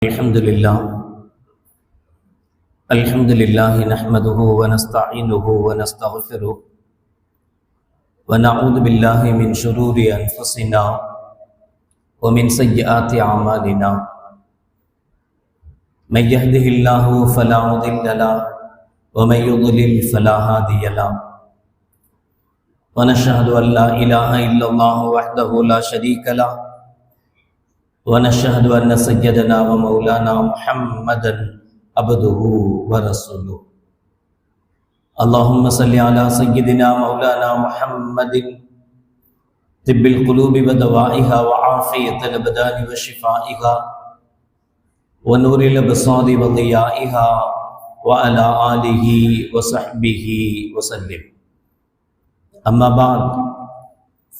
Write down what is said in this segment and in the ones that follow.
الحمد لله نحمده ونستعينه ونستغفره ونعوذ بالله من شرور أنفسنا ومن سيئات أعمالنا من يهده الله فلا مضل له ومن يضلل فلا هادي له ونشهد أن لا إله إلا الله وحده لا شريك له ونشهد أن سيدنا ومولانا محمدا عبده ورسوله اللهم صل على سيدنا مولانا محمد طب القلوب ودوائها وعافية الأبدان وشفائها ونور الأبصار وضيائها وعلى آله وصحبه وسلم أما بعد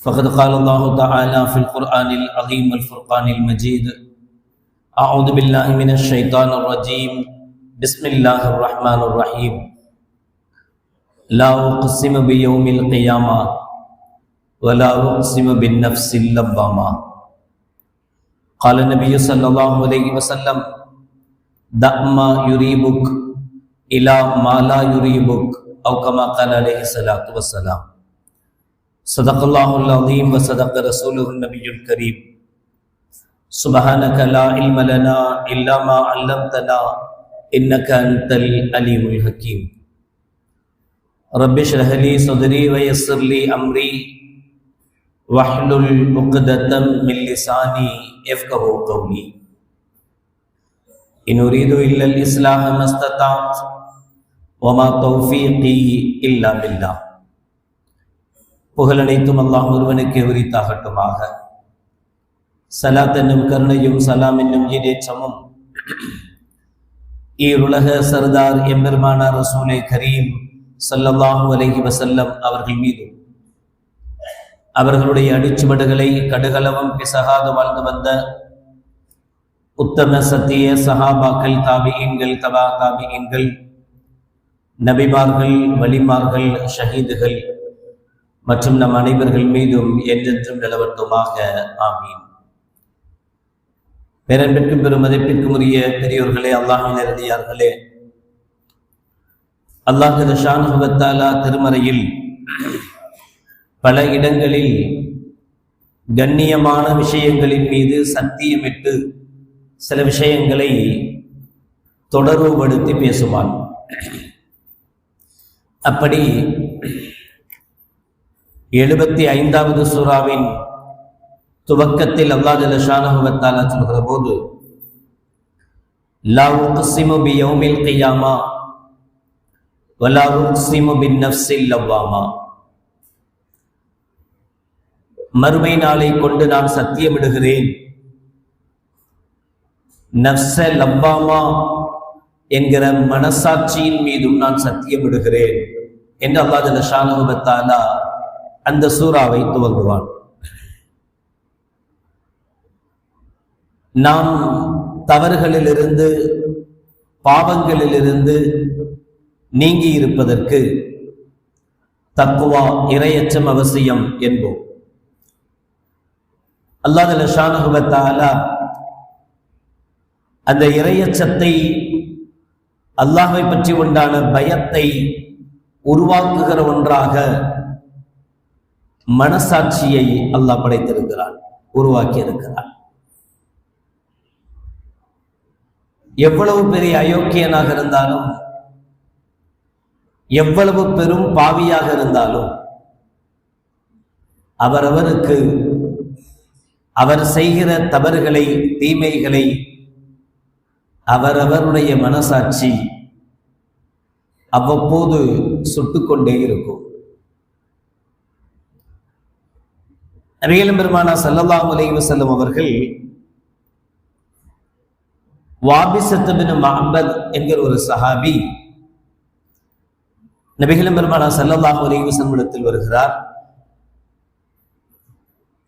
فقد قال الله تعالى في القرآن العظيم والفرقان المجيد أعوذ بالله من الشيطان الرجيم بسم الله الرحمن الرحيم لا أقسم بيوم القيامة ولا أقسم بالنفس اللوامة قال النبي صلى الله عليه وسلم دع ما يريبك إلى ما لا يريبك أو كما قال عليه الصلاة والسلام صدق الله العظيم وصدق رسوله النبي الكريم سبحانك لا علم لنا إلا ما علمتنا إنك أنت العليم الحكيم رب اشرح لي صدري ويسر لي أمري واحلل عقدة من لساني يفقهوا قولي إن أريد إلا الإصلاح ما استطعت وما توفيقي إلا بالله புகழனைத்தும் அல்லாஹ் ஒருவனுக்கு உரித்தாகட்டுமாக. சலாத் என்னும் கருணையும் சலாம் என்னும் ஈடேற்றமும் ஈருலக சர்தார் எம்பெருமானார் ரசூலே கரீம் ஸல்லல்லாஹு அலைஹி வஸல்லம் அவர்கள் மீதும் அவர்களுடைய அடிச்சுவடுகளை கடுகளவும் பிசகாது வாழ்ந்து வந்த உத்தம சத்திய சஹாபாக்கள், தாபிஈன்கள், தபா தாபிஈன்கள், நபிமார்கள், வலிமார்கள், ஷஹீதுகள் மற்றும் நம் அனைவர்கள் மீதும் என்றென்றும் நிலவட்டுமாக. ஆமீன். பேரன்பிற்கும் பெரும் மதிப்பிற்கும் உரிய பெரியோர்களே, அல்லாஹ்வின் நேரடியார்களே, அல்லாஹ் ஷானஹு வ தஆலா திருமறையில் பல இடங்களில் கண்ணியமான விஷயங்களின் மீது சத்தியமிட்டு சில விஷயங்களை தொடர்புபடுத்தி பேசுவான். அப்படி 75வது சூராவின் துவக்கத்தில் அல்லாஹ் ஜல்ல ஷானஹு வ தஆலா சொல்கிற போது லா உக்ஸிமு பியௌமில் கியாமா வலா உக்ஸிமு பின்னஃப்ஸில் லவ்வாமா, மறுமை நாளை கொண்டு நான் சத்தியமிடுகிறேன், நஃப்ஸ லவ்வாமா என்கிற மனசாட்சியின் மீதும் நான் சத்தியமிடுகிறேன் என்று அல்லாஹ் ஜல்ல ஷானஹு வ தஆலா அந்த சூறாவை துவங்குவான். நாம் தவறுகளிலிருந்து, பாவங்களிலிருந்து நீங்கி இருப்பதற்கு தக்வா, இறையச்சம் அவசியம் என்போம். அல்லாஹ் ஜல்ல ஷானஹு வ தஆலா அந்த இறையச்சத்தை, அல்லாஹ்வை பற்றி உண்டான பயத்தை உருவாக்குகிற ஒன்றாக மனசாட்சியை அல்லாஹ் படைத்திருக்கிறான், உருவாக்கி இருக்கிறான். எவ்வளவு பெரிய அயோக்கியனாக இருந்தாலும், எவ்வளவு பெரும் பாவியாக இருந்தாலும், அவரவருக்கு அவர் செய்கிற தவறுகளை, தீமைகளை அவரவருடைய மனசாட்சி அவ்வப்போது சுட்டுக்கொண்டே இருக்கும். நபிகள் பெருமானார் ஸல்லல்லாஹு அலைஹி வஸல்லம் அவர்கள் வாபிஸத் பின் மஅபத் என்கிற ஒரு சஹாபி நபிகள் பெருமானார் ஸல்லல்லாஹு அலைஹி வஸல்லம் இடத்தில் வருகிறார்.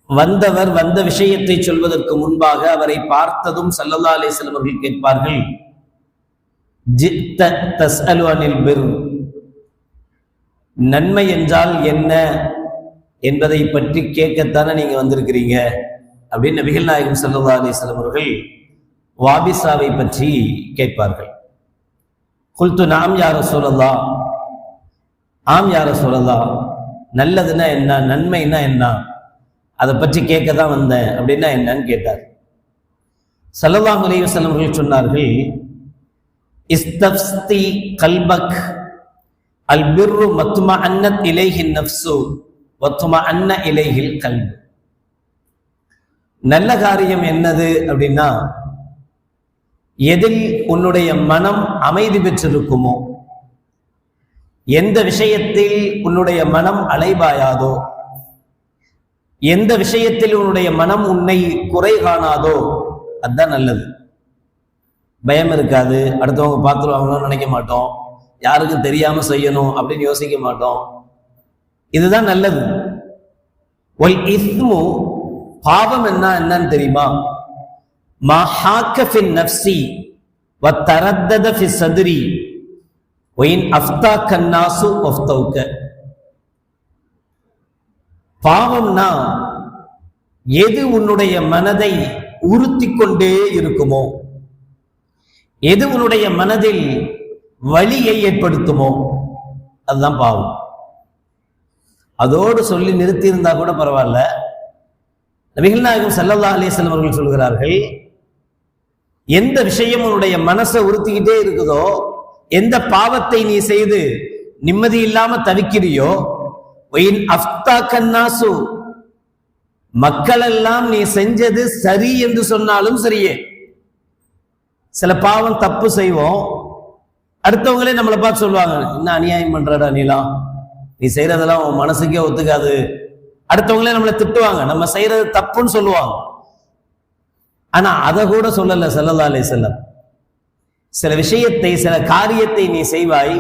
வந்தவர் வந்த விஷயத்தை சொல்வதற்கு முன்பாக அவரை பார்த்ததும் ஸல்லல்லாஹு அலைஹி வஸல்லம் அவர்கள் கேட்பார்கள், ஜித்த தஸ்அலு அனில் பிர், நன்மை என்றால் என்ன என்பதை பற்றி கேட்கத்தானே நீங்க வந்திருக்கிறீங்க அப்படின்னு நபிகள் நாயகம் ஸல்லல்லாஹு அலைஹி வஸல்லம் அவர்கள் வாபிசாவை பற்றி கேட்பார்கள். குல்து நாம் யா ரசூலல்லாஹ், ஆம் யா ரசூலல்லாஹ், நல்லதுன்னா என்ன, நன்மைன்னா என்ன, அதை பற்றி கேட்க தான் வந்தேன், அப்படின்னா என்னன்னு கேட்டார். ஸல்லல்லாஹு அலைஹி வஸல்லம் அவர்கள் சொன்னார்கள், இஸ்தஃப்தி கல்பக் அல் பிர்ரு மத்மஅன்னத் இலைஹி நஃப்ஸு வத்மஅன்ன இலைஹில் கல்பு. நல்ல காரியம் என்னது அப்படின்னா, எதில் உன்னுடைய மனம் அமைதி பெற்றிருக்குமோ, எந்த விஷயத்தில் உன்னுடைய மனம் அலைபாயாதோ, எந்த விஷயத்தில் உன்னுடைய மனம் உன்னை குறை காணாதோ அதுதான் நல்லது. பயம் இருக்காது, அடுத்தவங்க பார்த்துருவாங்களோன்னு நினைக்க மாட்டோம், யாருக்கும் தெரியாம செய்யணும் அப்படின்னு யோசிக்க மாட்டோம், இதுதான் நல்லது. வல் இஸ்மு, பாவம் என்னன்னு தெரியுமா? மா ஹாக்க ஃபின் நஃப்ஸி வ தரத்தத ஃபி ஸத்ரி வ இன் அஃப்தாக அன்னாசு வஃப்தௌக. பாவம்னா எது உன்னுடைய மனதை உறுத்தி கொண்டே இருக்குமோ, எது உன்னுடைய மனதில் வலியை ஏற்படுத்துமோ அதுதான் பாவம். அதோடு சொல்லி நிறுத்தி இருந்தா கூட பரவாயில்ல. நபிகள் நாயகம் ஸல்லல்லாஹு அலைஹி வஸல்லம் அவர்கள் சொல்கிறார்கள், எந்த விஷயம் உன்னுடைய மனசை உறுத்திக்கிட்டே இருக்குதோ, எந்த பாவத்தை நீ செய்து நிம்மதி இல்லாம தவிக்கிறியோ, மக்கள் எல்லாம் நீ செஞ்சது சரி என்று சொன்னாலும் சரியே. சில பாவம் தப்பு செய்வோம், அடுத்தவங்களே நம்மளை பார்த்து சொல்லுவாங்க, என்ன அநியாயம் பண்றடா நீலாம், நீ செய்யறதெல்லாம் உன் மனசுக்கே ஒத்துக்காது. அடுத்தவங்களே நம்மளை திட்டுவாங்க, நம்ம செய்யறது தப்புன்னு சொல்லுவாங்க. ஆனா அதை கூட சொல்லல ஸல்லல்லாஹு அலைஹி வஸல்லம். சில விஷயத்தை, சில காரியத்தை நீ செய்வாய்,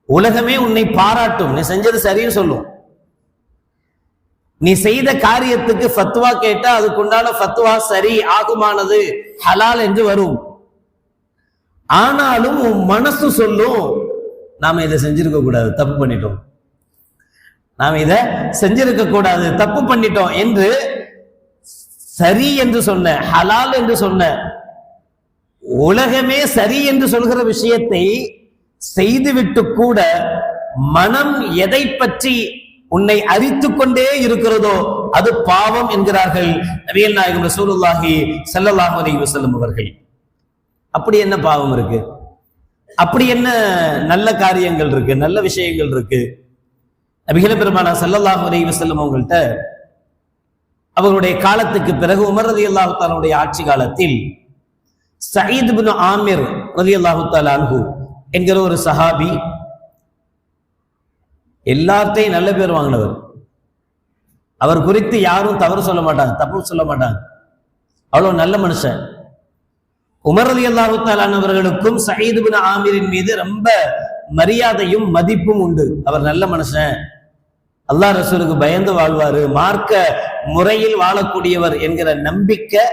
உலகமே உன்னை பாராட்டும், நீ செஞ்சது சரின்னு சொல்லும். நீ செய்த காரியத்துக்கு ஃபத்வா கேட்டா அதுக்குண்டான ஃபத்வா சரி, ஆகுமானது, ஹலால் என்று வரும். ஆனாலும் உன் மனசு சொல்லும், நாம இதை செஞ்சிருக்க கூடாது, தப்பு பண்ணிட்டோம், நாம் இதை செஞ்சிருக்க கூடாது, தப்பு பண்ணிட்டோம் என்று சரி என்று சொன்ன, ஹலால் என்று சொன்ன, உலகமே சரி என்று சொல்கிற விஷயத்தை செய்துவிட்டு கூட மனம் எதை பற்றி உன்னை அரித்துக் கொண்டே இருக்கிறதோ அது பாவம் என்கிறார்கள் நபிகள் நாயகம் ரசூலுல்லாஹி ஸல்லல்லாஹு அலைஹி வஸல்லம் அவர்கள். அப்படி என்ன பாவம் இருக்கு? அப்படி என்ன நல்ல காரியங்கள் இருக்கு, நல்ல விஷயங்கள் இருக்கு? நபிகள் பெருமானார் ஸல்லல்லாஹு அலைஹி வஸல்லம் அவங்கள்ட்ட அவர்களுடைய காலத்துக்கு பிறகு உமர் ரலியல்லாஹு தஆலாவுடைய ஆட்சி காலத்தில் சயீத் இப்னு ஆமிர் ரலியல்லாஹு தஆலா அன்ஹு என்கிற ஒரு சஹாபி, எல்லாத்தையும் நல்ல பேர் வாங்கினவர், அவர் குறித்து யாரும் தவறு சொல்ல மாட்டாங்க, தப்பு சொல்ல மாட்டாங்க, அவ்வளவு நல்ல மனுஷன். உமர் ரலியல்லாஹு தஆலா அவர்களுக்கும் சயீத் இப்னு ஆமிரின் மீது ரொம்ப மரியாதையும் மதிப்பும் உண்டு. அவர் நல்ல மனுஷன், அல்லாஹ் ரசூலுக்கு பயந்து வாழ்வாரு, மார்க்க முறையில் வாழக்கூடியவர் என்கிற நம்பிக்கை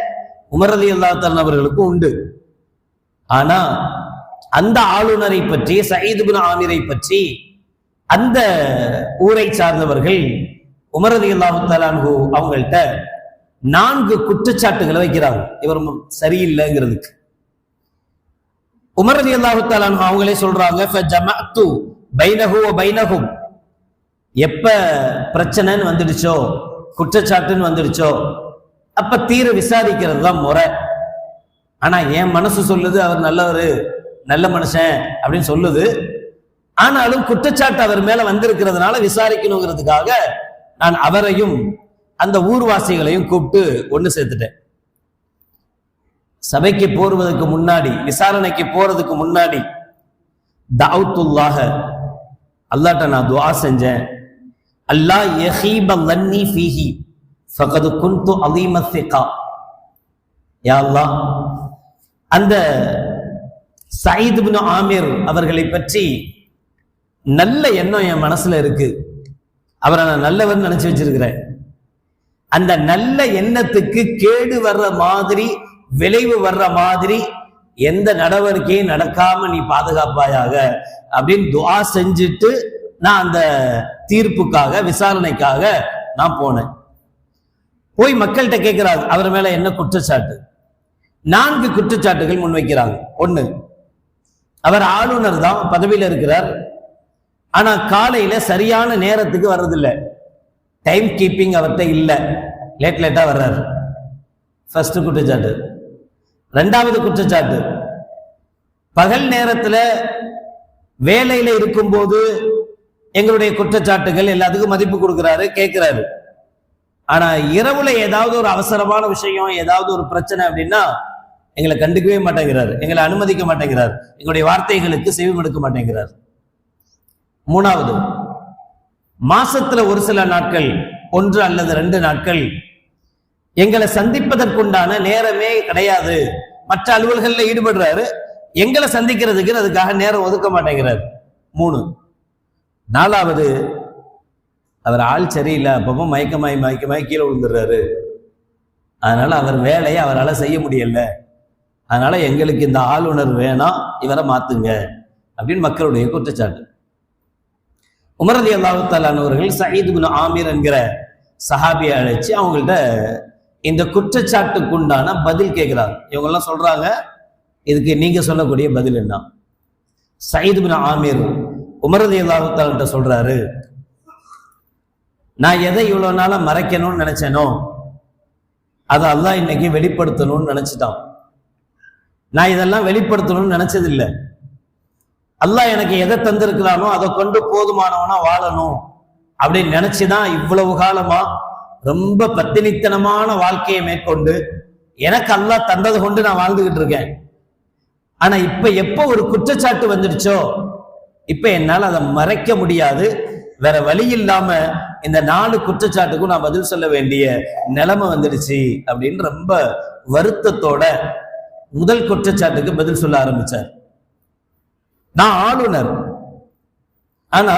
உமர் ரலியல்லாஹு தஆலா அவர்களுக்கும் உண்டு. ஆனா அந்த ஆளுநரை பற்றி, சயீத் இப்னு ஆமிரை பற்றி அந்த ஊரை சார்ந்தவர்கள் உமர் ரலியல்லாஹு தஆலா அன்ஹு அவங்கள்ட்ட 4 குற்றச்சாட்டுகளை வைக்கிறாங்க, இவர் சரியில்லைங்கிறதுக்கு. உமர் ரலியல்லாஹு தஆலா அன்ஹு அவங்களே சொல்றாங்க, ஃபஜமஅது பைனஹு வ பைனஹும், எப்ப பிரச்சனைன்னு வந்துடுச்சோ, குற்றச்சாட்டுன்னு வந்துடுச்சோ, அப்ப தீர விசாரிக்கிறது தான் முறை. ஆனா என் மனசு சொல்லுது அவர் நல்லவர், நல்ல மனுஷன் அப்படின்னு சொல்லுது. ஆனாலும் குற்றச்சாட்டு அவர் மேல வந்திருக்கிறதுனால விசாரிக்கணுங்கிறதுக்காக நான் அவரையும் அந்த ஊர்வாசிகளையும் கூப்பிட்டு ஒண்ணு சேர்த்துட்டேன். சபைக்கு போறதுக்கு முன்னாடி, விசாரணைக்கு போறதுக்கு முன்னாடி தஅவுத்துல்லாஹ, அல்லாஹ்ட்ட நான் துஆ செஞ்சேன், அல்லாஹ் யஹீப லன்னி ஃபீஹி ஃபகத் குன்து அலீம ஸிகா. யா அல்லாஹ், அந்த சயீத் இப்னு ஆமிர் அவர்களை பற்றி நல்ல எண்ணம் என் மனசுல இருக்கு, அவரை நான் நல்லவர் நினைச்சு வச்சிருக்கிறேன். அந்த நல்ல எண்ணத்துக்கு கேடு வர்ற மாதிரி, விளைவு வர்ற மாதிரி எந்த நடவடிக்கையும் நடக்காம நீ பாதுகாப்பாயாக அப்படின்னு துஆ செஞ்சுட்டு நான் அந்த தீர்ப்புக்காக, விசாரணைக்காக நான் போனேன். போய் மக்கள்கிட்ட கேட்கிறாரு, அவர் மேல என்ன குற்றச்சாட்டு? 4 குற்றச்சாட்டுகள் முன்வைக்கிறாங்க. ஒண்ணு, அவர் ஆளுநர் தான், பதவியில் இருக்கிறார், ஆனா காலையில சரியான நேரத்துக்கு வர்றதில்லை, டைம் கீப்பிங் அவர்கிட்ட இல்லை, லேட்டா வர்றாரு. ஃபர்ஸ்ட் குற்றச்சாட்டு. 2வது குற்றச்சாட்டு, பகல் நேரத்துல வேலையில இருக்கும்போது எங்களுடைய குற்றச்சாட்டுகள் எல்லாத்துக்கும் மதிப்பு கொடுக்கிறாரு, கேட்கிறாரு. ஆனா இரவுல ஏதாவது ஒரு அவசரமான விஷயம், ஏதாவது ஒரு பிரச்சனை அப்படின்னா எங்களை கண்டுக்கவே மாட்டேங்கிறார், எங்களை அனுமதிக்க மாட்டேங்கிறார், எங்களுடைய வார்த்தைகளுக்கு செவிமடுக்க மாட்டேங்கிறார். 3வது, மாசத்துல ஒரு சில நாட்கள், 1 அல்லது 2 நாட்கள் எங்களை சந்திப்பதற்குண்டான நேரமே கிடையாது, மற்ற அலுவல்களில் ஈடுபடுறாரு, எங்களை சந்திக்கிறதுக்கு அதுக்காக நேரம் ஒதுக்க மாட்டேங்கிறார். 3. 4வது, அவர் ஆள் சரியில்லை, அப்பப்போ மயக்கமாய் கீழே விழுந்துடுறாரு, அதனால அவர் வேலையை அவரால் செய்ய முடியல, அதனால எங்களுக்கு இந்த ஆளுநர் வேணாம், இவரை மாத்துங்க அப்படின்னு மக்களுடைய குற்றச்சாட்டு. உமர் ரலியல்லாஹு தஆலா அவர்கள் சயீத் இப்னு ஆமிர் என்கிற சஹாபியை அழைச்சு அவங்கள்ட்ட இந்த குற்றச்சாட்டுக்குண்டான பதில் கேட்கிறாங்க. இவங்கெல்லாம் சொல்றாங்க, இதுக்கு நீங்க சொல்லக்கூடிய பதில் என்ன? சயீத் இப்னு ஆமிர் உமர் ரலியல்லாஹு தஆலா சொல்றாரு, நான் எதை இவ்வளவு நாளா மறைக்கணும்னு நினைச்சேனோ அதை அல்லாஹ் இன்னைக்கு வெளிப்படுத்தணும்னு நினைச்சிட்டான். நான் இதெல்லாம் வெளிப்படுத்தணும்னு நினைச்சதில்லை. அல்லாஹ் எனக்கு எதை தந்திருக்கிறானோ அதை கொண்டு போதுமானவனா வாழணும் அப்படின்னு நினைச்சுதான் இவ்வளவு காலமா ரொம்ப பத்தினித்தனமான வாழ்க்கையை மேற்கொண்டு எனக்கு அல்லாஹ் தந்ததை கொண்டு நான் வாழ்ந்துகிட்டு இருக்கேன். ஆனா இப்ப எப்ப ஒரு குற்றச்சாட்டு வந்துடுச்சோ இப்ப என்னால் அதை மறைக்க முடியாது, வேற வழி இல்லாம இந்த 4 குற்றச்சாட்டுக்கும் நான் பதில் சொல்ல வேண்டிய நிலைமை வந்துடுச்சு அப்படின்னு ரொம்ப வருத்தத்தோட முதல் குற்றச்சாட்டுக்கு பதில் சொல்ல ஆரம்பிச்சார். நான் ஆளுநர், ஆனா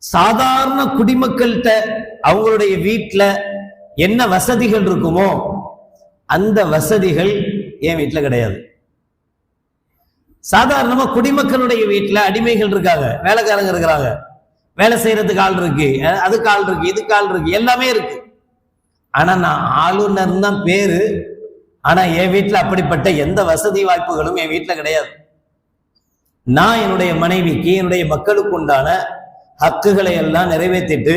சாதாரண குடிமக்கள்கிட்ட அவங்களுடைய வீட்டுல என்ன வசதிகள் இருக்குமோ அந்த வசதிகள் என் வீட்டுல கிடையாது. சாதாரணமா குடிமக்களுடைய வீட்டுல அடிமைகள் இருக்காங்க, வேலைக்காரங்க இருக்கிறாங்க, வேலை செய்யறதுக்கு ஆள் இருக்கு, அதுக்கு ஆள் இருக்கு, இதுக்கு ஆள் இருக்கு, எல்லாமே இருக்கு. ஆனா நான் ஆளுநர் தான் பேரு, ஆனா என் வீட்டுல அப்படிப்பட்ட எந்த வசதி வாய்ப்புகளும் என் வீட்டுல கிடையாது. நான் என்னுடைய மனைவிக்கு, என்னுடைய மக்களுக்கு உண்டான ஹக்குகளை எல்லாம் நிறைவேற்றிட்டு,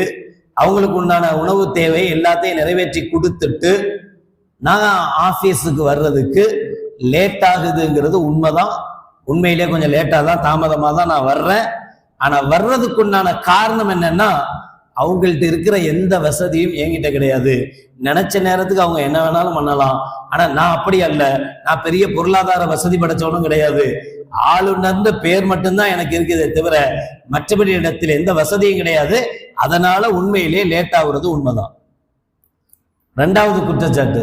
அவங்களுக்கு உண்டான உணவு தேவை எல்லாத்தையும் நிறைவேற்றி கொடுத்துட்டு நான் ஆபீஸுக்கு வர்றதுக்கு லேட் ஆகுதுங்கிறது உண்மைதான். உண்மையிலே கொஞ்சம் லேட்டா தான், தாமதமா தான் நான் வர்றேன். ஆனா வர்றதுக்குண்டான காரணம் என்னன்னா, அவங்கள்ட்ட இருக்கிற எந்த வசதியும் என்கிட்ட கிடையாது. நினைச்ச நேரத்துக்கு அவங்க என்ன வேணாலும் பண்ணலாம். ஆனா நான் அப்படி அல்ல, நான் பெரிய பொருளாதார வசதி படைச்சவனும் கிடையாது. ஆளுநர்ன்ற பேர் மட்டும்தான் எனக்கு இருக்குதே தவிர மற்றபடி இடத்துல எந்த வசதியும் கிடையாது. அதனால உண்மையிலே லேட் ஆகுறது உண்மைதான். 2வது குற்றச்சாட்டு,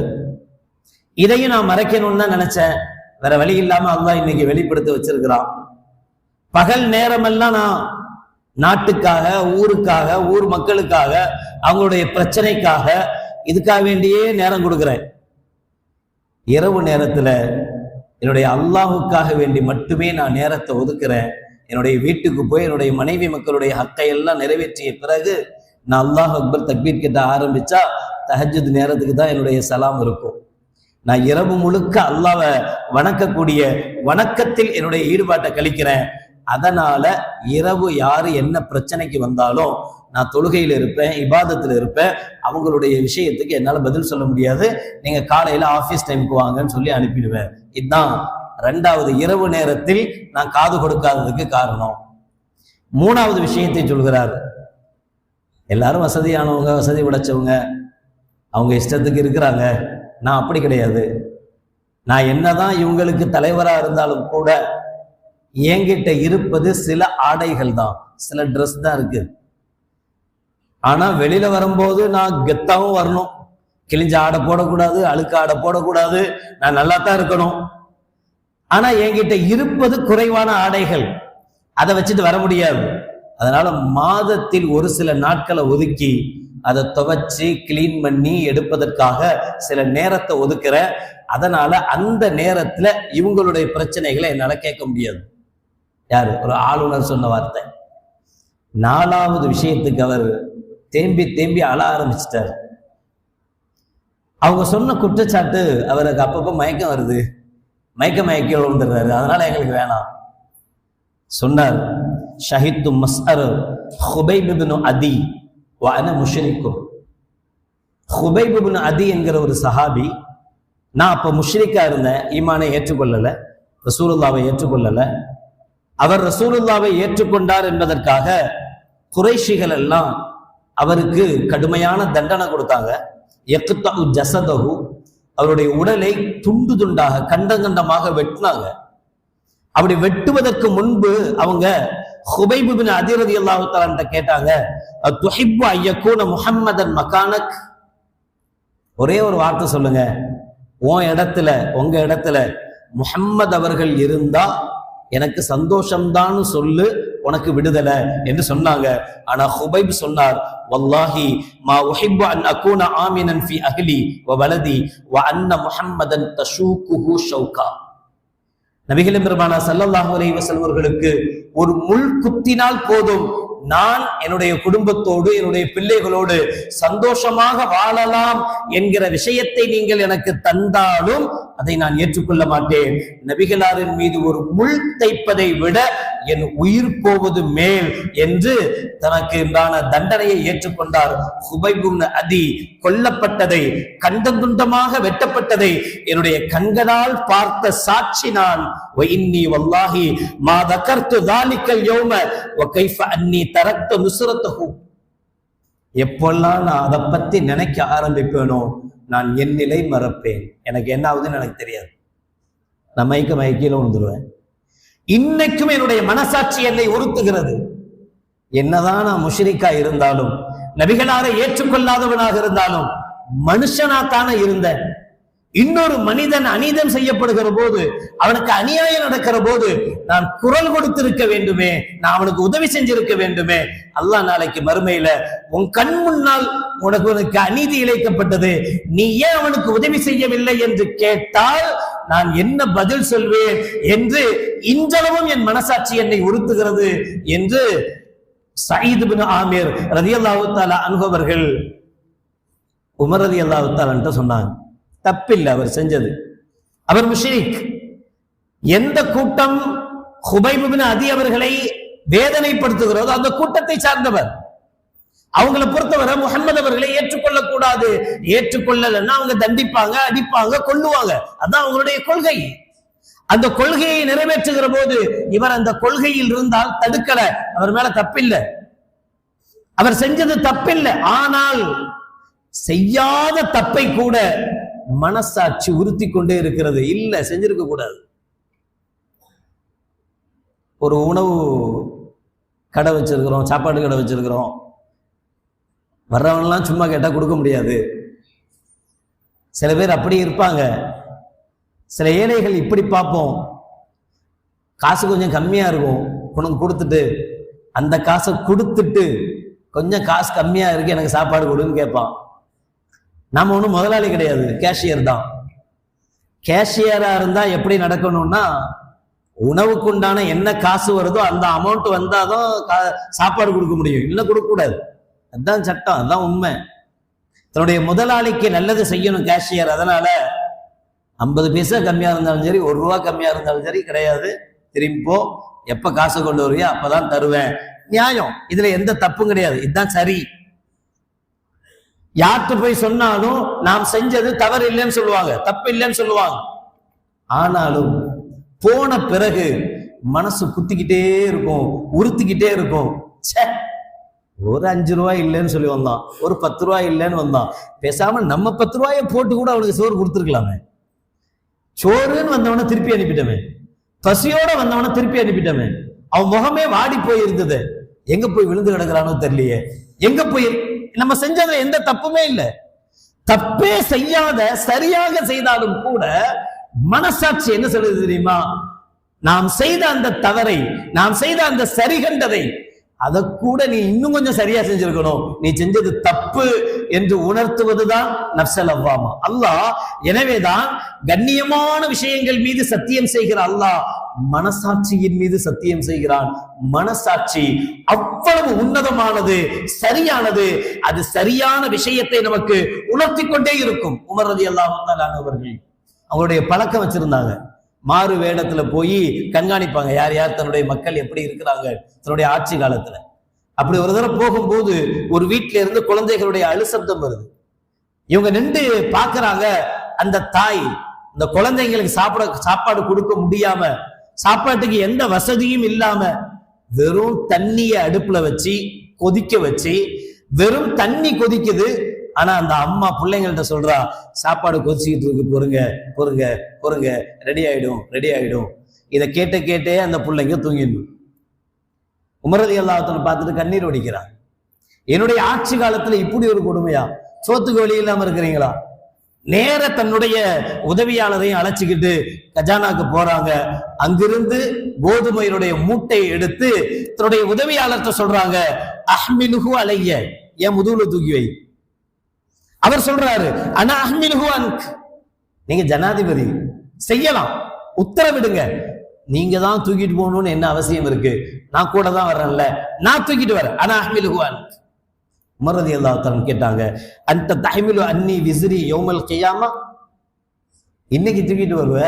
இதையும் நான் மறைக்கணும்னு தான் நினைச்சேன், வேற வழி இல்லாம அல்லாஹ் இன்னைக்கு வெளிப்படுத்தி வச்சிருக்கிறான். பகல் நேரமெல்லாம் நான் நாட்டுக்காக, ஊருக்காக, ஊர் மக்களுக்காக, அவங்களுடைய பிரச்சனைக்காக, இதுக்காக வேண்டியே நேரம் கொடுக்கிறேன். இரவு நேரத்துல என்னுடைய அல்லாஹுக்காக வேண்டி மட்டுமே நான் நேரத்தை ஒதுக்குறேன். என்னுடைய வீட்டுக்கு போய் என்னுடைய மனைவி மக்களுடைய ஹக்கை எல்லாம் நிறைவேற்றிய பிறகு நான் அல்லாஹ் அக்பர் தக்பீர் கிட்ட ஆரம்பிச்சா தஹஜ்ஜுத் நேரத்துக்கு தான் என்னுடைய சலாம் இருக்கும். நான் இரவு முழுக்க அல்லாஹ்வை வணக்கக்கூடிய வணக்கத்தில் என்னுடைய ஈடுபாட்டை கழிக்கிறேன். அதனால இரவு யாரு என்ன பிரச்சனைக்கு வந்தாலும் நான் தொழுகையில் இருப்பேன், இபாதத்தில் இருப்பேன். அவங்களுடைய விஷயத்துக்கு என்னால பதில் சொல்ல முடியாது, நீங்க காலையில ஆபீஸ் டைமுக்கு வாங்கன்னு சொல்லி அனுப்பிடுவேன். இதுதான் 2வது, இரவு நேரத்தில் நான் காது கொடுக்காததுக்கு காரணம். 3வது விஷயத்தை சொல்கிறார், எல்லாரும் வசதியானவங்க, வசதி படைச்சவங்க, அவங்க இஷ்டத்துக்கு இருக்கிறாங்க. நான் அப்படி கிடையாது. நான் என்னதான் இவங்களுக்கு தலைவரா இருந்தாலும் கூட என்கிட்ட இருப்பது சில ஆடைகள் தான், சில ட்ரெஸ் தான் இருக்கு. ஆனா வெளியில வரும்போது நான் கெத்தாவும் வரணும், கிழிஞ்ச ஆடை போடக்கூடாது, அழுக்க ஆடை போடக்கூடாது, நான் நல்லா தான் இருக்கணும். ஆனா என்கிட்ட இருப்பது குறைவான ஆடைகள், அதை வச்சுட்டு வர முடியாது. அதனால மாதத்தில் ஒரு சில நாட்களை ஒதுக்கி அதை துவைச்சு கிளீன் பண்ணி எடுப்பதற்காக சில நேரத்தை ஒதுக்குற. அதனால அந்த நேரத்துல இவங்களுடைய பிரச்சனைகளை என்னால கேட்க முடியாது. யாரு? ஒரு ஆளுநர் சொன்ன வார்த்தை. 4வது விஷயத்துக்கு அவர் தேம்பி தேம்பி அழ ஆரம்பிச்சிட்டார். அவங்க சொன்ன குற்றச்சாட்டு அவருக்கு அப்பப்போ மயக்கம் வருது, மயக்க விழுந்துடுறாரு, அதனால எங்களுக்கு வேணாம். சொன்னார், ஷஹித்து மஸ்அர் ஹுபைப் இப்னு அதி வ அன முஷ்ரிக்கும். ஹுபைப் இப்னு அதி என்கிற ஒரு சஹாபி, நான் அப்ப முஷ்ரிக்கா இருந்தேன், ஈமானை ஏற்றுக்கொள்ளல, ரசூலுல்லாவை ஏற்றுக்கொள்ளல. அவர் ரசூலுல்லாவை ஏற்றுக்கொண்டார் என்பதற்காக குறைஷிகள் எல்லாம் அவருக்கு கடுமையான தண்டனை கொடுத்தாங்க. யக்தஉ ஜஸதஹு, அவருடைய உடலை துண்டு துண்டாக கண்டமாக வெட்டினாங்க. அப்படி வெட்டுவதற்கு முன்பு அவங்க ஹுபைப் இப்னு அதி ரலியல்லாஹு தஆலா கிட்ட கேட்டாங்க, துஹிப்பு அய்யகூன முஹம்மதன் மகானக், ஒரே ஒரு வார்த்தை சொல்லுங்க, உங்க இடத்துல முஹம்மது அவர்கள் இருந்தா எனக்கு சந்தோஷம்தான் சொல்லு, உனக்கு விடுதலை என்று சொன்னாங்க. ஆனா ஹுபைப் சொன்னார், வல்லாஹி மா உஹிப்பு அன் அகூன ஆமினன் ஃபி அஹ்லி வ வலதி வ அன்ன முஹம்மதன் தஷூகுஹு ஷௌகா. நபிகள் பெருமானார் ஸல்லல்லாஹு அலைஹி வஸல்லம் அவர்களுக்கு ஒரு முள் குத்தினால் போதும், நான் என்னுடைய குடும்பத்தோடு என்னுடைய பிள்ளைகளோடு சந்தோஷமாக வாழலாம் என்கிற விஷயத்தை நீங்கள் எனக்கு தந்தாலும் அதை நான் ஏற்றுக்கொள்ள மாட்டேன். நபிகளாரின் மீது ஒரு முள் தைப்பதை விட என் உயிர் போவது மேல் என்று தனக்கு உண்டான தண்டனையை ஏற்றுக்கொண்டார். ஹுபைப் இப்னு அதி கொல்லப்பட்டதை, கண்டந்துண்டமாக வெட்டப்பட்டதை என்னுடைய கண்களால் பார்த்த சாட்சி நான். வஇன்னி வல்லாஹி மா தகர்து தாலிகல் யௌம வ கைஃப அன்னி தரக்து நுஸ்ரத்தஹு. எப்பெல்லாம் நான் அதை பத்தி நினைக்க ஆரம்பிப்பேனோ நான் என் நிலை மறப்பேன், எனக்கு என்ன ஆகுதுன்னு எனக்கு தெரியாது, நான் மயக்கீழ விழுந்துருவேன். இன்னைக்கும் என்னுடைய மனசாட்சி என்னை உறுத்துகிறது. என்னதான் நான் முஷ்ரிக்கா இருந்தாலும், நபிகளாரை ஏற்றுக்கொள்ளாதவனாக இருந்தாலும், மனுஷனாத்தானே இருந்தேன். இன்னொரு மனிதன் அநீதம் செய்யப்படுகிற போது, அவனுக்கு அநியாயம் நடக்கிற போது நான் குரல் கொடுத்திருக்க வேண்டுமே, நான் அவனுக்கு உதவி செஞ்சிருக்க வேண்டுமே. அல்லாஹ் நாளைக்கு மறுமையில உன் கண் முன்னால் உனக்கு அநீதி இழைக்கப்பட்டது, நீ ஏன் அவனுக்கு உதவி செய்யவில்லை என்று கேட்டால் நான் என்ன பதில் சொல்வேன் என்று இன்றளவும் என் மனசாட்சி என்னை உறுத்துகிறது என்று சயீத் இப்னு ஆமிர் ரலியல்லாஹு தஆலா அன்ஹு அவர்கள் உமர் ரலியல்லாஹு தஆலா சொன்னாங்க. தப்பில்லை அவர் செஞ்சது, அவர் முஷ்ரிக். எந்த கூட்டம் ஹுபைப் இப்னு அதி அவர்களை வேதனைப்படுத்துகிறதோ அந்த கூட்டத்தை சார்ந்தவர். அவங்களை பொறுத்தவரை முஹம்மது அவர்களை ஏற்றுக்கொள்ள கூடாது, ஏற்றுக்கொள்ளலன்னா அவங்க தண்டிப்பாங்க, அடிப்பாங்க, கொல்லுவாங்க. அதான் அவங்களுடைய கொள்கை. அந்த கொள்கையை நிறைவேற்றுகிற போது இவர் அந்த கொள்கையில் இருந்தால் தடுக்கல, அவர் மேல தப்பில்லை, அவர் செஞ்சது தப்பில்லை. ஆனால் செய்யாத தப்பை கூட மனசாட்சி உறுத்தி கொண்டே இருக்கிறது, இல்ல செஞ்சிருக்க கூடாது. ஒரு உணவு கடை வச்சிருக்கிறோம், சாப்பாடு கடை வச்சிருக்கிறோம், வர்றவன்லாம் சும்மா கேட்டா கொடுக்க முடியாது. சில பேர் அப்படி இருப்பாங்க. சில ஏழைகள் இப்படி பார்ப்போம், காசு கொஞ்சம் கம்மியா இருக்கும், உனக்கு கொடுத்துட்டு அந்த காசை கொடுத்துட்டு கொஞ்சம் காசு கம்மியா இருக்கு எனக்கு சாப்பாடு கொடுன்னு கேட்பான். நாம ஒன்றும் முதலாளி கிடையாது, கேஷியர் தான். கேஷியரா இருந்தா எப்படி நடக்கணும்னா, உணவுக்கு உண்டான என்ன காசு வருதோ அந்த அமௌண்ட் வந்தாதான் சாப்பாடு கொடுக்க முடியும், இல்லை கொடுக்க கூடாது. அதுதான் சட்டம், அதுதான் உண்மை. தன்னுடைய முதலாளிக்கு நல்லது செய்யணும் கேஷியர். அதனால 50 பைசா கம்மியா இருந்தாலும் சரி, 1 ரூபா கம்மியா இருந்தாலும் சரி, கிடையாது, திரும்பிப்போ, எப்ப காசு கொண்டு வருவியோ அப்பதான் தருவேன். நியாயம், இதுல எந்த தப்பும் கிடையாது, இதுதான் சரி. யார்கிட்ட போய் சொன்னாலும் நாம் செஞ்சது தவறு இல்லைன்னு சொல்லுவாங்க, தப்பு இல்லைன்னு சொல்லுவாங்க. ஆனாலும் போன பிறகு மனசு குத்திக்கிட்டே இருக்கும், உறுத்திக்கிட்டே இருக்கும். ஒரு 5 ரூபாய் இல்லைன்னு சொல்லி வந்தான், ஒரு 10 ரூபாய் இல்லைன்னு வந்தான், பேசாம நம்ம 10 ரூபாயை போட்டு கூட அவனுக்கு சோறு கொடுத்துருக்கலாமே. சோறுன்னு வந்தவன திருப்பி அனுப்பிட்டமே, பசியோட வந்தவன திருப்பி அனுப்பிட்டமே. அவன் முகமே வாடி போய் இருந்தது, எங்க போய் விழுந்து கிடக்குறானோ தெரியலையே, எங்க போய். நம்ம செஞ்சதுல எந்த தப்புமே இல்லை. தப்பே செய்யாத சரியாக செய்தாலும் கூட மனசாட்சி என்ன சொல்றது தெரியுமா? நாம் செய்த அந்த தவறை, நாம் செய்த அந்த சரி கண்டதை, அதை கூட நீ இன்னும் கொஞ்சம் சரியா செஞ்சிருக்கணும், நீ செஞ்சது தப்பு என்று உணர்த்துவதுதான் நஃப்ஸல் லவ்வாமா. அல்லாஹ் எனவேதான் கண்ணியமான விஷயங்கள் மீது சத்தியம் செய்கிற அல்லாஹ் மனசாட்சியின் மீது சத்தியம் செய்கிறான். மனசாட்சி அவ்வளவு உன்னதமானது, சரியானது. அது சரியான விஷயத்தை நமக்கு உணர்த்தி கொண்டே இருக்கும். உமர் ரலியல்லாஹு தஆலா அவர்கள் அவருடைய பழக்கம் வச்சிருந்தாங்க. மாறு வேடத்துல போய் கண்காணிப்பாங்க, யார் யார் தன்னுடைய மக்கள் எப்படி இருக்கிறாங்க தன்னுடைய ஆட்சி காலத்துல. அப்படி ஒரு தடவை போகும்போது ஒரு வீட்டில இருந்து குழந்தைகளுடைய அழுசப்தம் வருது. இவங்க நின்று பாக்குறாங்க. அந்த தாய் இந்த குழந்தைங்களுக்கு சாப்பாடு கொடுக்க முடியாம, சாப்பாட்டுக்கு எந்த வசதியும் இல்லாம, வெறும் தண்ணிய அடுப்புல வச்சு கொதிக்க வச்சு, வெறும் தண்ணி கொதிக்குது. ஆனா அந்த அம்மா பிள்ளைங்கள்ட்ட சொல்றா, சாப்பாடு கொதிச்சுக்கிட்டு இருக்கு, பொறுங்க பொறுங்க பொறுங்க, ரெடி ஆயிடும். இதை கேட்டே அந்த பிள்ளைங்க தூங்கிடும். உமர் ரலியல்லாஹு அன்ஹு பார்த்துட்டு கண்ணீர் வடிக்கிறான். என்னுடைய ஆட்சி காலத்துல இப்படி ஒரு கொடுமையா? சோத்துக்கு வழி இல்லாம இருக்கிறீங்களா? நேர தன்னுடைய உதவியாளரையும் அழைச்சிக்கிட்டு கஜானாக்கு போறாங்க. அங்கிருந்து கோதுமையினுடைய மூட்டையை எடுத்து தன்னுடைய உதவியாளர்கிட்ட சொல்றாங்க, அஹ்மிலுஹு அலைய, என் முதுகுல தூக்கி வை. அவர் சொல்றாரு, ஆனா அஹ்மிலுஹு அன்க், நீங்க ஜனாதிபதி, செய்யலாம், உத்தரவிடுங்க. நீங்க தான் தூக்கிட்டு போகணும்னு என்ன அவசியம் இருக்கு? நான் கூட தான் வர்றேன்ல, நான் தூக்கிட்டு வரேன். ஆனா அஹ்மிலுஹு அன்க். உமர் ரலியல்லாஹு தஆலா கேட்டாங்க, அன்த தஹ்மிலு அன்னி விஸ்ரி யௌமல் கியாமா, இன்னைக்கு தூக்கிட்டு வருவ,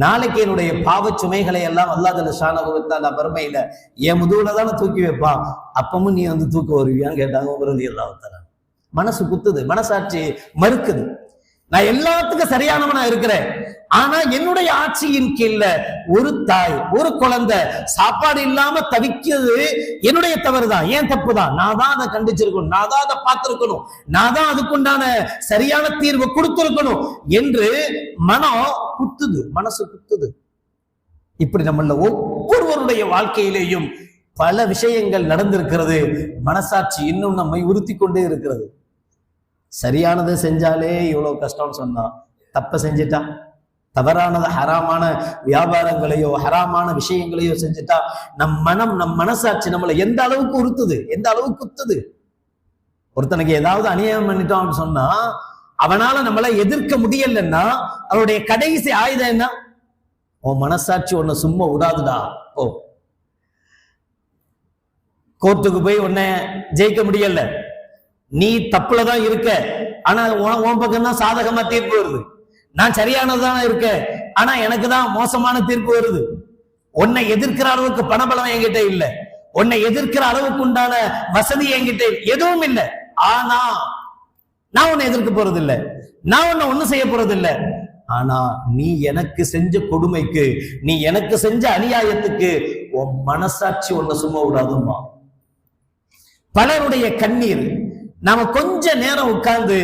நாளைக்கு என்னுடைய பாவ சுமைகளை எல்லாம் அல்லாஹ் ஜல்ல ஷானஹு வ தஆலா மறுமையில என் முதுகுல தானே தூக்கி வைப்பான், அப்பவும் நீ வந்து தூக்க வருவியான்னு கேட்டாங்க உமர் ரலியல்லாஹு தஆலா. மனசு குத்துது, மனசாட்சி மறுக்குது. நான் எல்லாத்துக்கும் சரியானவனா இருக்கிறேன், ஆனா என்னுடைய ஆட்சியின் கீழ ஒரு தாய், ஒரு குழந்தை சாப்பாடு இல்லாம தவிக்கிறது என்னுடைய தவறுதான், ஏன் தப்பு தான். நான் தான் அதை கண்டிச்சிருக்கணும், நான் தான் அதை பார்த்திருக்கணும், நான் தான் அதுக்குண்டான சரியான தீர்வு கொடுத்திருக்கணும் என்று மனம் குத்துது, மனசு குத்துது. இப்படி நம்மள ஒவ்வொருவருடைய வாழ்க்கையிலேயும் பல விஷயங்கள் நடந்திருக்கிறது. மனசாட்சி இன்னும் நம்மை உறுத்தி கொண்டே இருக்கிறது. சரியானதை செஞ்சாலே இவ்வளவு கஷ்டம்னு சொன்னா, தப்ப செஞ்சுட்டா, தவறானது ஹராமான வியாபாரங்களையோ ஹராமான விஷயங்களையோ செஞ்சுட்டா நம் மனம், நம் மனசாட்சி நம்மளை எந்த அளவுக்கு உறுத்துது, எந்த அளவுக்கு குத்துது. ஒருத்தனுக்கு ஏதாவது அநியாயம் பண்ணிட்டோம்னு சொன்னா, அவனால நம்மளை எதிர்க்க முடியலன்னா அவனுடைய கடைசி ஆயுதம் என்ன? உன் மனசாட்சி உன்னை சும்மா விடாதுடா. ஓ, கோர்ட்டுக்கு போய் உன்னை ஜெயிக்க முடியல, நீ தப்புலதான் இருக்க, ஆனா உன் பக்கம் தான் சாதகமா தீர்ப்பு வருது. நான் சரியானதுதான் இருக்கேன், ஆனா எனக்கு தான் மோசமான தீர்ப்பு வருது. உன்னை எதிர்க்கிற அளவுக்கு பணபலம் என்கிட்ட இல்ல, உன்னை எதிர்க்கிற அளவுக்கு உண்டான வசதி என்கிட்ட எதுவும் இல்லை. ஆனா நான் உன்னை எதிர்க்க போறது இல்லை, நான் உன்னை ஒண்ணும் செய்ய போறது இல்லை. ஆனா நீ எனக்கு செஞ்ச கொடுமைக்கு, நீ எனக்கு செஞ்ச அநியாயத்துக்கு உன் மனசாட்சி உன்னை சும்மா விடாதுமா. பலருடைய கண்ணீர் நாம கொஞ்ச நேரம் உட்கார்ந்து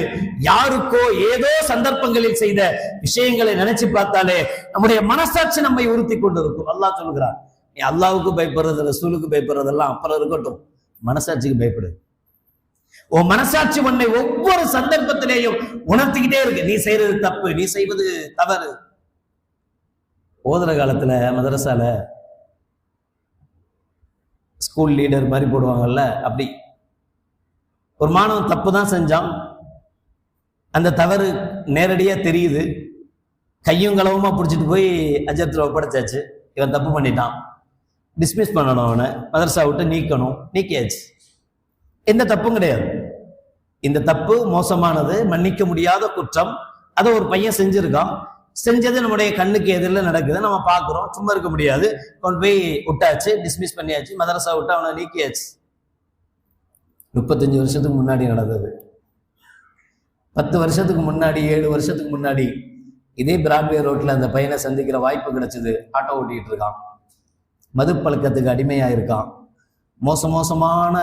யாருக்கோ ஏதோ சந்தர்ப்பங்களில் செய்த விஷயங்களை நினைச்சு பார்த்தாலே நம்முடைய மனசாட்சி நம்மை உறுத்தி கொண்டு இருக்கும். அல்லாஹ் சொல்கிறார், நீ அல்லாஹ்வுக்கு பயப்படுறது, ரசூலுக்கு பயப்படுறதெல்லாம் அப்புறம் இருக்கட்டும், மனசாட்சிக்கு பயப்படு. உன் மனசாட்சி உன்னை ஒவ்வொரு சந்தர்ப்பத்திலேயும் உணர்த்திக்கிட்டே இருக்கு, நீ செய்யறது தப்பு, நீ செய்வது தவறு. ஓதுற காலத்துல மதரசால ஸ்கூல் லீடர் மாதிரி போடுவாங்கல்ல, அப்படி ஒரு மாணவன் தப்பு தான் செஞ்சான், அந்த தவறு நேரடியா தெரியுது, கையும் களவுமா பிடிச்சிட்டு போய் அஜரத்துல ஒப்படைச்சாச்சு, இவன் தப்பு பண்ணிட்டான், டிஸ்மிஸ் பண்ணணும், அவனை மதரசா விட்டு நீக்கணும், நீக்கியாச்சு. எந்த தப்பும் கிடையாது. இந்த தப்பு மோசமானது, மன்னிக்க முடியாத குற்றம், அதை ஒரு பையன் செஞ்சிருக்கான், செஞ்சது நம்முடைய கண்ணுக்கு எதிரில் நடக்குது, நம்ம பார்க்குறோம், சும்மா இருக்க முடியாது, கொண்டு போய் விட்டாச்சு, டிஸ்மிஸ் பண்ணியாச்சு, மதரசா விட்டு அவனை நீக்கியாச்சு. 35 வருஷத்துக்கு முன்னாடி நடந்தது. 10 வருஷத்துக்கு முன்னாடி, 7 வருஷத்துக்கு முன்னாடி இதே பிராட்வே ரோட்ல அந்த பையனை சந்திக்கிற வாய்ப்பு கிடைச்சது. ஆட்டோ ஓட்டிட்டு இருக்கான், மது பழக்கத்துக்கு அடிமையா இருக்கான், மோசமான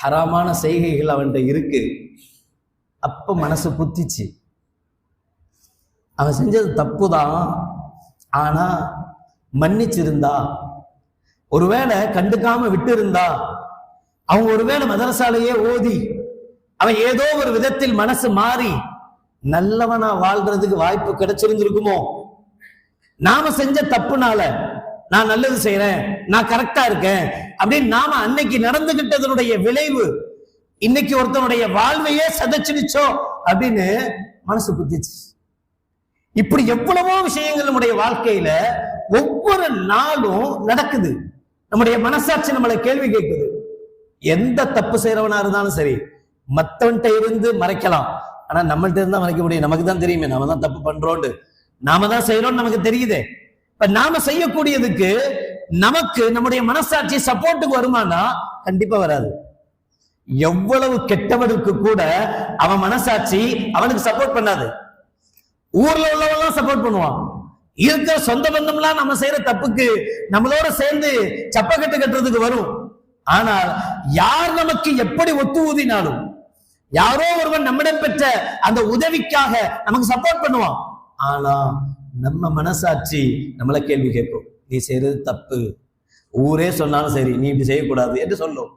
ஹராமான செய்கைகள் அவன்கிட்ட இருக்கு. அப்ப மனசு குத்திச்சு, அவன் செஞ்சது தப்புதான், ஆனா மன்னிச்சிருந்தா, ஒருவேளை கண்டுக்காம விட்டு இருந்தா, அவங்க ஒருவேளை மதரசாலையே ஓதி அவன் ஏதோ ஒரு விதத்தில் மனசு மாறி நல்லவனா வாழ்றதுக்கு வாய்ப்பு கிடைச்சிருந்திருக்குமோ? நாம செஞ்ச தப்புனால நான் நல்லது செய்யறேன், நான் கரெக்டா இருக்கேன் அப்படின்னு நாம அன்னைக்கு நடந்துகிட்டதனுடைய விளைவு இன்னைக்கு ஒருத்தனுடைய வாழ்வையே சதைச்சிடுச்சோ அப்படின்னு மனசு குத்திச்சு. இப்படி எவ்வளவோ விஷயங்கள் நம்முடைய வாழ்க்கையில ஒவ்வொரு நாளும் நடக்குது. நம்முடைய மனசாட்சி நம்மளை கேள்வி கேட்குது. எந்த தப்பு செய்யறவனா இருந்தாலும் சரி, மத்தவன்கிட்ட இருந்து மறைக்கலாம், ஆனா நம்மள்ட்ட இருந்தா மறைக்க முடியும். நமக்கு தான் தெரியுமே நாம தான் தப்பு பண்றோம், நாம தான் செய்யறோம்னு நமக்கு தெரியுதே. இப்ப நாம செய்யக்கூடியதுக்கு நமக்கு நம்முடைய மனசாட்சி சப்போர்ட்டுக்கு வருமானா? கண்டிப்பா வராது. எவ்வளவு கெட்டவனுக்கு கூட அவன் மனசாட்சி அவனுக்கு சப்போர்ட் பண்ணாது. ஊர்ல உள்ளவெல்லாம் சப்போர்ட் பண்ணுவான். இருக்கிற சொந்த பந்தம்லாம் நம்ம செய்யற தப்புக்கு நம்மளோட சேர்ந்து சப்பக்கட்டு கட்டுறதுக்கு வரும். ஆனால் யார் நமக்கு எப்படி ஒத்து ஊதினாலும், யாரோ ஒருவன் நம்மிடம் பெற்ற அந்த உதவிக்காக நமக்கு சப்போர்ட் பண்ணுவான். ஆனா நம்ம மனசாட்சி நம்மளை கேள்வி கேட்கும், நீ செய்யறது தப்பு. ஊரே சொன்னாலும் சரி நீ இப்படி செய்யக்கூடாது என்று சொல்லும்.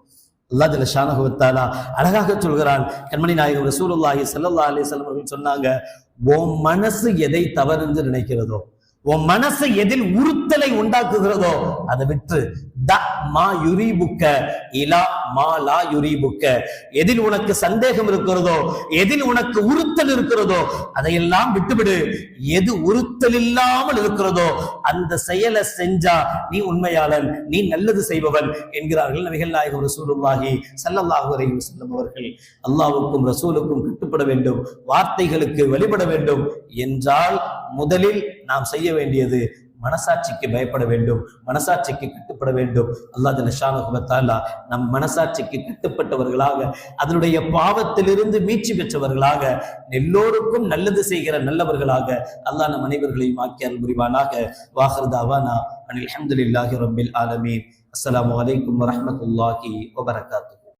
அல்லாஹ் ஜல்ல ஷானஹு வ தஆலா அழகாக சொல்கிறான். கண்மணி நாயகம் ரசூலுல்லாஹி ஸல்லல்லாஹு அலைஹி வஸல்லம் அவர்கள் சொன்னாங்க, உன் மனசு எதை தவறு என்று நினைக்கிறதோ, உன் மனசு எதில் உறுத்தலை உண்டாக்குகிறதோ அதை விட்டு எதில் உனக்கு சந்தேகம் இருக்கிறதோ, எதில் உனக்கு உறுத்தல் இருக்கிறதோ அதையெல்லாம் விட்டுவிடு. எது உறுத்தல் இல்லாமல் இருக்கிறதோ அந்த செயலை செஞ்சா நீ உண்மையாளன், நீ நல்லது செய்பவன் என்கிறார்கள் நபிகள் நாயகம் ரசூலுல்லாஹி ஸல்லல்லாஹு அலைஹி வஸல்லம் அவர்கள். அல்லாஹ்வுக்கும் ரசூலுக்கும் கட்டுப்பட வேண்டும், வார்த்தைகளுக்கு வழிபட வேண்டும் என்றால் முதலில் நாம் செய்ய வேண்டியது மனசாட்சிக்கு பயப்பட வேண்டும், மனசாட்சிக்கு கட்டுப்பட வேண்டும். அல்லாஹ் ஜல்ல ஷானஹு வ தஆலா நம் மனசாட்சிக்கு கட்டுப்பட்டவர்களாக, அதனுடைய பாவத்திலிருந்து மீட்சி பெற்றவர்களாக, எல்லோருக்கும் நல்லது செய்கிற நல்லவர்களாக அல்லாஹ் நம் அனைவர்களையும் ஆக்கி அருள் புரிவானாக. வாஹிர் தஅவானா அனில் ஹம்துலில்லாஹி ரப்பில் ஆலமீன். அஸ்ஸலாமு அலைக்கும் வரஹ்மத்துல்லாஹி வபரகாத்துஹு.